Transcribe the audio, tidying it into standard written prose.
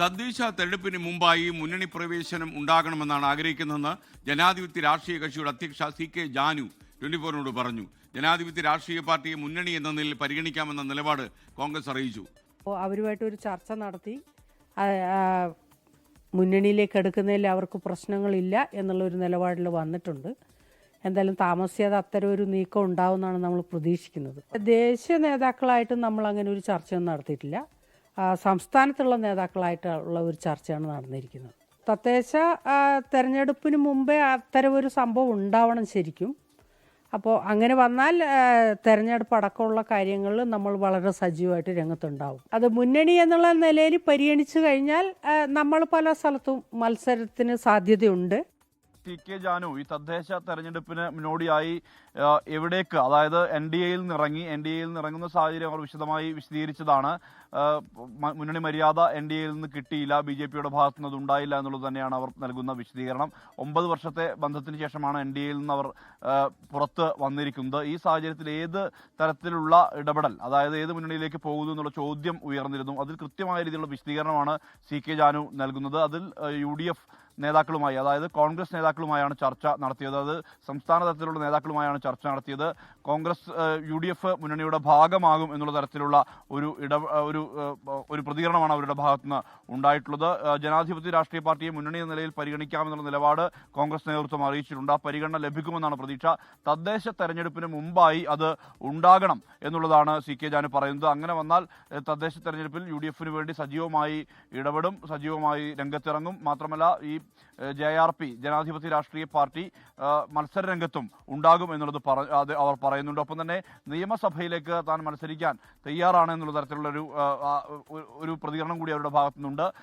തദ്ദേശ തെരഞ്ഞെടുപ്പിന് മുമ്പായി മുന്നണി പ്രവേശനം ഉണ്ടാകണമെന്നാണ് ആഗ്രഹിക്കുന്നതെന്ന് ജനാധിപത്യ രാഷ്ട്രീയ കക്ഷിയുടെ അധ്യക്ഷ CK ജാനു 24നോട് പറഞ്ഞു. ജനാധിപത്യ രാഷ്ട്രീയ പാർട്ടിയെ മുന്നണി എന്ന നിലയിൽ പരിഗണിക്കാമെന്ന നിലപാട് കോൺഗ്രസ് അറിയിച്ചു. അവരുമായിട്ട് ഒരു ചർച്ച നടത്തി മുന്നണിയിലേക്ക് എടുക്കുന്നതിൽ അവർക്ക് പ്രശ്നങ്ങളില്ല എന്നുള്ളൊരു നിലപാടിൽ വന്നിട്ടുണ്ട്. എന്തായാലും താമസിയാതെ അത്തരം ഒരു നീക്കം ഉണ്ടാവുമെന്നാണ് നമ്മൾ പ്രതീക്ഷിക്കുന്നത്. ദേശീയ നേതാക്കളായിട്ട് നമ്മൾ അങ്ങനെ ഒരു ചർച്ചയൊന്നും നടത്തിയിട്ടില്ല. സംസ്ഥാനത്തുള്ള നേതാക്കളായിട്ടുള്ള ഒരു ചർച്ചയാണ് നടന്നിരിക്കുന്നത്. തദ്ദേശ തെരഞ്ഞെടുപ്പിന് മുമ്പേ അത്തരം ഒരു സംഭവം ഉണ്ടാവണം ശരിക്കും. അപ്പോൾ അങ്ങനെ വന്നാൽ തെരഞ്ഞെടുപ്പ് അടക്കമുള്ള കാര്യങ്ങളിൽ നമ്മൾ വളരെ സജീവമായിട്ട് രംഗത്തുണ്ടാവും. അത് മുന്നണി എന്നുള്ള നിലയിൽ പരിഗണിച്ചു കഴിഞ്ഞാൽ നമ്മൾ പല സ്ഥലത്തും മത്സരത്തിന് സാധ്യതയുണ്ട്. CK ജാനു, ഈ തദ്ദേശ തെരഞ്ഞെടുപ്പിന് മുന്നോടിയായി എവിടേക്ക്, അതായത് NDAയിൽ നിറങ്ങുന്ന സാഹചര്യം അവർ വിശദമായി വിശദീകരിച്ചതാണ്. മുന്നണി മര്യാദ NDAയിൽ നിന്ന് കിട്ടിയില്ല, BJPയുടെ ഭാഗത്തു നിന്ന് ഉണ്ടായില്ല എന്നുള്ളത് തന്നെയാണ് അവർ നൽകുന്ന വിശദീകരണം. 9 വർഷത്തെ ബന്ധത്തിന് ശേഷമാണ് NDAയിൽ നിന്ന് അവർ പുറത്ത് വന്നിരിക്കുന്നത്. ഈ സാഹചര്യത്തിൽ ഏത് തരത്തിലുള്ള ഇടപെടൽ, അതായത് ഏത് മുന്നണിയിലേക്ക് പോകുന്നു എന്നുള്ള ചോദ്യം ഉയർന്നിരുന്നു. അതിൽ കൃത്യമായ രീതിയിലുള്ള വിശദീകരണമാണ് CK ജാനു നൽകുന്നത്. അതിൽ UDF നേതാക്കളുമായി, അതായത് കോൺഗ്രസ് നേതാക്കളുമായാണ് ചർച്ച നടത്തിയത്. അത് സംസ്ഥാന തലത്തിലുള്ള നേതാക്കളുമായാണ് ചർച്ച നടത്തിയത്. കോൺഗ്രസ് UDF മുന്നണിയുടെ ഭാഗമാകും എന്നുള്ള തരത്തിലുള്ള ഒരു പ്രതികരണമാണ് അവരുടെ ഭാഗത്തുനിന്ന് ഉണ്ടായിട്ടുള്ളത്. ജനാധിപത്യ രാഷ്ട്രീയ പാർട്ടിയെ മുന്നണി എന്ന നിലയിൽ പരിഗണിക്കാമെന്നുള്ള നിലപാട് കോൺഗ്രസ് നേതൃത്വം അറിയിച്ചിട്ടുണ്ട്. ആ പരിഗണന ലഭിക്കുമെന്നാണ് പ്രതീക്ഷ. തദ്ദേശ തെരഞ്ഞെടുപ്പിന് മുമ്പായി അത് ഉണ്ടാകണം എന്നുള്ളതാണ് CK ജാനു പറയുന്നത്. അങ്ങനെ വന്നാൽ തദ്ദേശ തെരഞ്ഞെടുപ്പിൽ UDFന് വേണ്ടി സജീവമായി ഇടപെടും, സജീവമായി രംഗത്തിറങ്ങും. മാത്രമല്ല ഈ JRP ജനാധിപത്യ രാഷ്ട്രീയ പാർട്ടി മത്സര രംഗത്തും ഉണ്ടാകും എന്നുള്ളത് അവർ പറയുന്നുണ്ട്. ഒപ്പം തന്നെ നിയമസഭയിലേക്ക് താൻ മത്സരിക്കാൻ തയ്യാറാണ് എന്നുള്ള തരത്തിലുള്ള ഒരു പ്രതികരണം കൂടി അവരുടെ ഭാഗത്തുനിന്നുണ്ട്.